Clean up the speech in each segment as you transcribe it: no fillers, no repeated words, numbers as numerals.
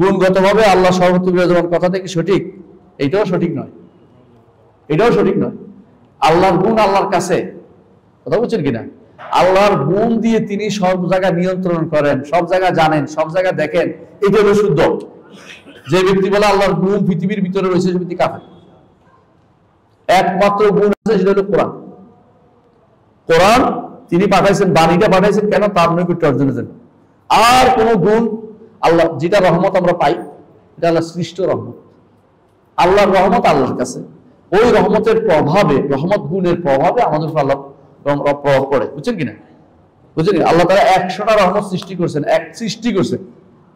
গুণগতভাবে আল্লাহ সর্বত্র বিরাজমান কথা থেকে সঠিক? এটাও সঠিক নয়, এটাও সঠিক নয়। আল্লাহর গুণ আল্লাহর কাছে, কথা বলছেন কিনা? আল্লাহর গুণ দিয়ে তিনি সব জায়গায় নিয়ন্ত্রণ করেন, সব জায়গায় জানেন, সব জায়গায় দেখেন, এটা হলো শুদ্ধ। যে ব্যক্তি বলে আল্লাহর গুণ পৃথিবীর ভিতরে রয়েছে, সে ব্যক্তি কাফের। একমাত্র গুণ আছে, সেটা হলো কোরআন। কোরআন তিনি পাঠাইছেন, বাণীটা পাঠাইছেন কেন? তার নৈকট্য অর্জনের জন্য। আর কোন গুণ আল্লাহ, যেটা রহমত আমরা পাই, এটা আল্লাহ সৃষ্ট রহমত। আল্লাহর রহমত আল্লাহর কাছে, ওই রহমতের প্রভাবে, রহমত গুণের প্রভাবে আমাদের উপর আল্লাহ প্রভাব পড়ে। বুঝছেন কিনা? বুঝছেন? আল্লাহ তারা 100টা রহমত সৃষ্টি করছেন, সৃষ্টি করছেন,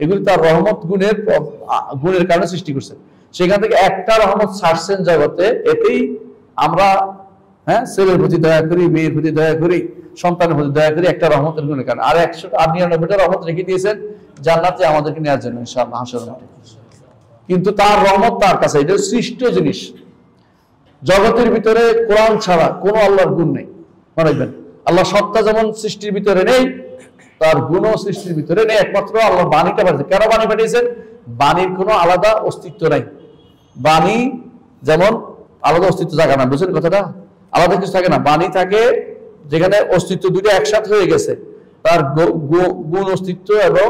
এগুলি তার রহমত গুণের কারণে সৃষ্টি করছেন। সেখান থেকে একটা রহমত ছাড়ছেন জগতে, এতেই আমরা ছেলের প্রতি দয়া করি, মেয়ের প্রতি দয়া করি, সন্তানের প্রতি দয়া করি, একটা রহমতের গুণের কারণে। আর 199টা রহমত রেখে দিয়েছেন জান্নাতে আমাদেরকে নেওয়ার জন্য, ইনশাআল্লাহ হাসরের মাঠে। কিন্তু তার রহমত তার কাছে, এটা সৃষ্ট জিনিস। জগতের ভিতরে কোরআন ছাড়া কোনো আল্লাহর গুণ নেই। মনে রাখবেন, আল্লাহ সত্তা যেমন সৃষ্টির ভিতরে নেই, তার গুণও সৃষ্টির ভিতরে নেই। একমাত্র আল্লাহ বাণীটা পাঠিয়েছেন। কেন বাণী পাঠিয়েছেন? বাণীর কোনো আলাদা অস্তিত্ব নাই। বাণী যেমন আলাদা অস্তিত্ব থাকে না, বুঝছেন কথাটা? আলাদা কিছু থাকে না। বাণী থাকে যেখানে অস্তিত্ব দুটো একসাথে হয়ে গেছে, তার গুণ অস্তিত্ব এবং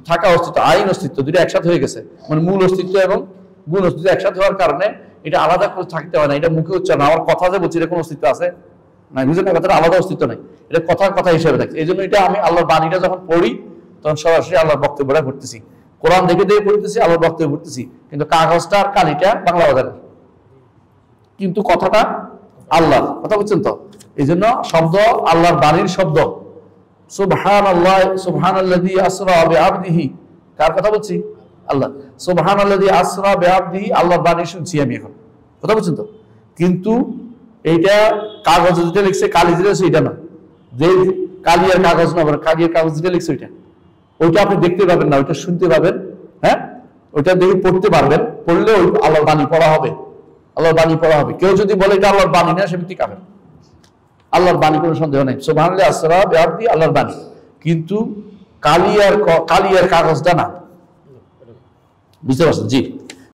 থাকা অস্তিত্ব, আইন অস্তিত্ব দুটো একসাথে হয়ে গেছে। মানে মূল অস্তিত্ব এবং গুণ অস্তিত্ব একসাথে হওয়ার কারণে এটা আলাদা করে থাকতে হয় না। এটা মুখে উচ্চারণ, আমার কথা যে বলছি, এটা কোনো অস্তিত্ব আছে না, বুঝলেন না কথাটা? আলাদা অস্তিত্ব নাই, এটা কথার কথা হিসেবে থাকছে। এই জন্য এটা আমি আল্লাহর বাণীটা যখন পড়ি, তখন সরাসরি আল্লাহর বক্তব্যটা পড়তেছি, কোরআন দেখে দেখে পড়তেছি, আল্লাহর বক্তব্য পড়তেছি। কিন্তু কাগজটা আর কালিটা বাংলা বাজারের, কিন্তু কথাটা আল্লাহর কথা। বুঝছেন তো? এই জন্য শব্দ আল্লাহর বাণীর শব্দ। সুবহানাল্লাহ, সুবহানাল্লাযী আসরা বিআবদিহি, কার কথা বলছি? আল্লাহ। সুবহানাল্লাযী আসরা বিআবদিহি, আল্লাহর বাণী শুনছি আমি এখন, কথা বলছেন তো? কিন্তু এইটা কাগজ যেটা লিখছে, কালি যেটা লিখছে, এটা না, যে কালিয়ার কাগজ না, কালিয়ার কাগজ যেটা লিখছে ওইটা আপনি দেখতে পাবেন না, ওইটা শুনতে পাবেন। ওইটা দেখে পড়তে পারবেন, পড়লে ওই আল্লাহর বাণী পড়া হবে, আল্লাহর বাণী পড়া হবে। কেউ যদি বলে এটা আল্লাহর বাণী না, সে ব্যক্তি কাফের। আল্লাহর বাণী কোনো সন্দেহ নেই, সুবহানাল্লাহ আসরা বিআবদি, আল্লাহর বাণী। কিন্তু কালিয়ার কাগজটা না, বুঝতে পারছেন? জি।